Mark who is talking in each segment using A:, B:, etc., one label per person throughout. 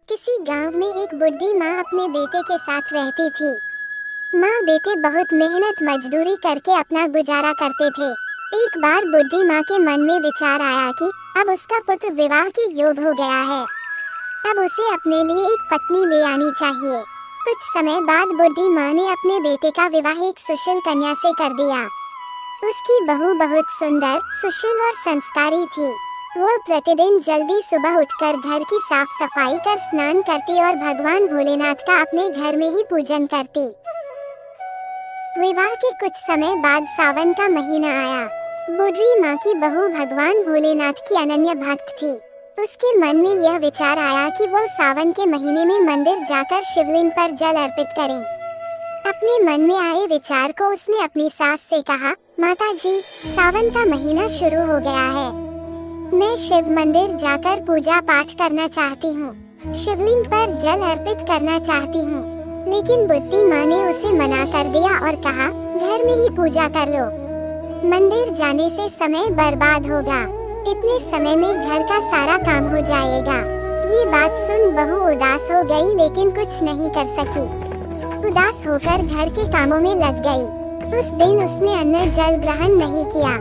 A: किसी गांव में एक बुढ़ी माँ अपने बेटे के साथ रहती थी। माँ बेटे बहुत मेहनत मजदूरी करके अपना गुजारा करते थे। एक बार बुढ़ी माँ के मन में विचार आया कि अब उसका पुत्र विवाह के योग्य हो गया है, अब उसे अपने लिए एक पत्नी ले आनी चाहिए। कुछ समय बाद बुढ़ी माँ ने अपने बेटे का विवाह एक सुशील कन्या से कर दिया। उसकी बहू बहुत सुंदर, सुशील और संस्कारी थी। वो प्रतिदिन जल्दी सुबह उठकर घर की साफ सफाई कर स्नान करती और भगवान भोलेनाथ का अपने घर में ही पूजन करती। विवाह के कुछ समय बाद सावन का महीना आया। बुढ़ी माँ की बहू भगवान भोलेनाथ की अनन्य भक्त थी। उसके मन में यह विचार आया कि वो सावन के महीने में मंदिर जाकर शिवलिंग पर जल अर्पित करे। अपने मन में आए विचार को उसने अपनी सास से कहा, माता जी, सावन का महीना शुरू हो गया है, मैं शिव मंदिर जाकर पूजा पाठ करना चाहती हूँ, शिवलिंग पर जल अर्पित करना चाहती हूँ। लेकिन बुद्धि माँ ने उसे मना कर दिया और कहा, घर में ही पूजा कर लो, मंदिर जाने से समय बर्बाद होगा, इतने समय में घर का सारा काम हो जाएगा। ये बात सुन बहू उदास हो गई, लेकिन कुछ नहीं कर सकी। उदास होकर घर के कामों में लग गई। उस दिन उसने अन्न जल ग्रहण नहीं किया।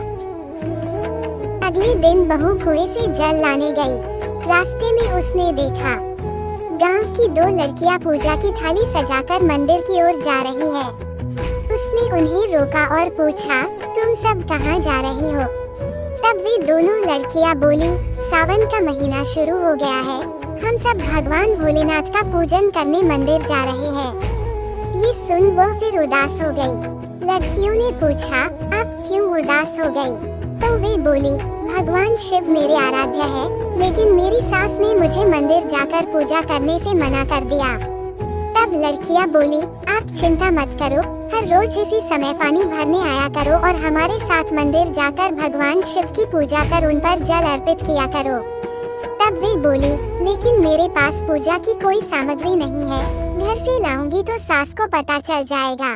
A: अगले दिन बहू कुएं से जल लाने गई। रास्ते में उसने देखा गांव की दो लड़कियां पूजा की थाली सजाकर मंदिर की ओर जा रही है। उसने उन्हें रोका और पूछा, तुम सब कहां जा रही हो? तब वे दोनों लड़कियां बोली, सावन का महीना शुरू हो गया है, हम सब भगवान भोलेनाथ का पूजन करने मंदिर जा रहे हैं। ये सुन वो फिर उदास हो गई। लड़कियों ने पूछा, आप क्यों उदास हो गई? तो वे बोली, भगवान शिव मेरे आराध्य है, लेकिन मेरी सास ने मुझे मंदिर जाकर पूजा करने से मना कर दिया। तब लड़कियां बोली, आप चिंता मत करो, हर रोज इसी समय पानी भरने आया करो और हमारे साथ मंदिर जाकर भगवान शिव की पूजा कर उन पर जल अर्पित किया करो। तब वे बोली, लेकिन मेरे पास पूजा की कोई सामग्री नहीं है, घर से लाऊंगी तो सास को पता चल जाएगा।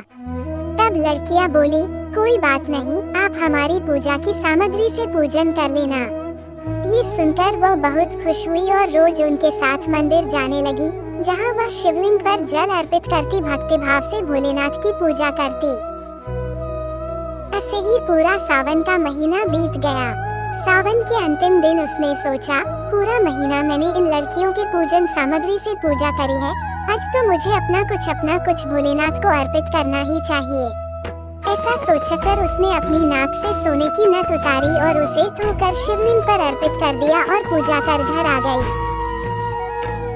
A: तब लड़कियां बोली, कोई बात नहीं, आप हमारी पूजा की सामग्री से पूजन कर लेना। ये सुनकर वह बहुत खुश हुई और रोज उनके साथ मंदिर जाने लगी, जहां वह शिवलिंग पर जल अर्पित करती भक्ति भाव से भोलेनाथ की पूजा करती। ऐसे ही पूरा सावन का महीना बीत गया। सावन के अंतिम दिन उसने सोचा, पूरा महीना मैंने इन लड़कियों के पूजन सामग्री से पूजा करी है, आज तो मुझे अपना कुछ भोलेनाथ को अर्पित करना ही चाहिए। ऐसा सोचकर उसने अपनी नाक से सोने की नथ उतारी और उसे धोकर शिवलिंग पर अर्पित कर दिया और पूजा कर घर आ गई।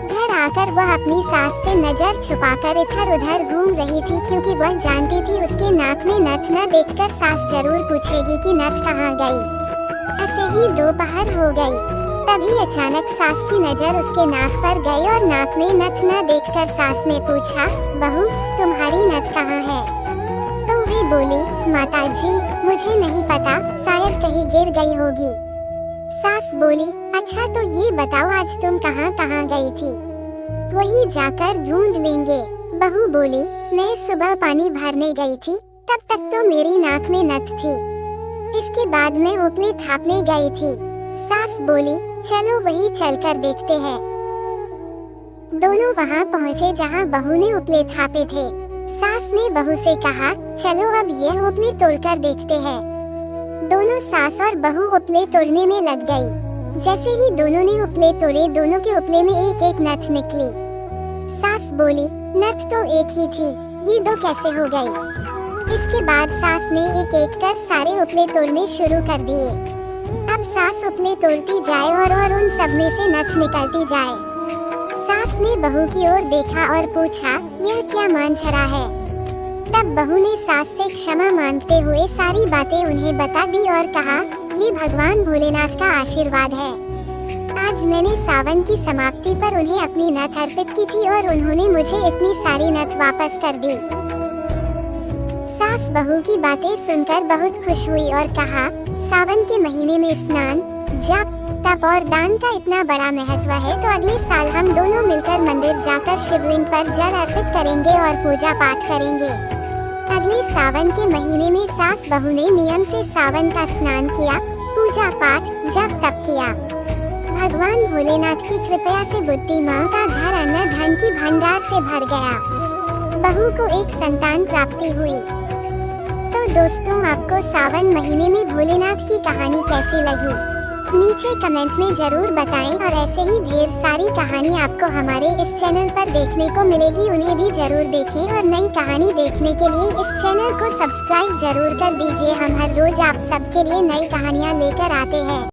A: घर आकर वह अपनी सास से नजर छुपाकर इधर उधर घूम रही थी, क्योंकि वह जानती थी उसके नाक में नथ न देखकर सास जरूर पूछेगी कि नथ कहाँ गई। ऐसे ही दोपहर हो गई। तभी अचानक सास की नजर उसके नाक पर गई और नाक में नथ न देखकर सास ने पूछा, बहू, तुम्हारी नथ कहाँ है? तो वे बोली, माता जी, मुझे नहीं पता, शायद कहीं गिर गई होगी। सास बोली, अच्छा तो ये बताओ आज तुम कहाँ कहाँ गई थी? वही जाकर ढूंढ लेंगे। बहू बोली, मैं सुबह पानी भरने गई थी, तब तक तो मेरी नाक में नथ थी, इसके बाद मैं उपले थापने गई थी। सास बोली, चलो वही चलकर देखते हैं। दोनों वहाँ पहुँचे जहाँ बहू ने उपले थापे थे। सास ने बहू से कहा, चलो अब यह उपले तोड़कर देखते हैं। दोनों सास और बहू उपले तोड़ने में लग गई। जैसे ही दोनों ने उपले तोड़े, दोनों के उपले में एक एक नथ निकली। सास बोली, नथ तो एक ही थी, ये दो कैसे हो गई? इसके बाद सास ने एक एक कर सारे उपले तोड़ने शुरू कर दिए। अब सास उपले तोड़ती जाए और उन सब में से नथ निकलती जाए। सास ने बहू की ओर देखा और पूछा, यह क्या मांझरा है? तब बहू ने सास से क्षमा मांगते हुए सारी बातें उन्हें बता दी और कहा, ये भगवान भोलेनाथ का आशीर्वाद है। आज मैंने सावन की समाप्ति पर उन्हें अपनी नथ अर्पित की थी और उन्होंने मुझे इतनी सारी नथ वापस कर दी। सास बहू की बातें सुनकर बहुत खुश हुई और कहा, सावन के महीने में स्नान, जप, तप और दान का इतना बड़ा महत्व है, तो अगले साल हम दोनों मिलकर मंदिर जाकर शिवलिंग पर जल अर्पित करेंगे और पूजा पाठ करेंगे। अगले सावन के महीने में सास बहू ने नियम से सावन का स्नान किया, पूजा पाठ, जप तप किया। भगवान भोलेनाथ की कृपा से बुद्धि माँ का घर अन्न धन की भंडार से भर गया। बहू को एक संतान प्राप्ति हुई। तो दोस्तों, आपको सावन महीने में भोलेनाथ की कहानी कैसी लगी? नीचे कमेंट में जरूर बताएं और ऐसे ही ढेर सारी कहानी आपको हमारे इस चैनल पर देखने को मिलेगी, उन्हें भी जरूर देखें और नई कहानी देखने के लिए इस चैनल को सब्सक्राइब जरूर कर दीजिए। हम हर रोज आप सबके लिए नई कहानियाँ लेकर आते हैं।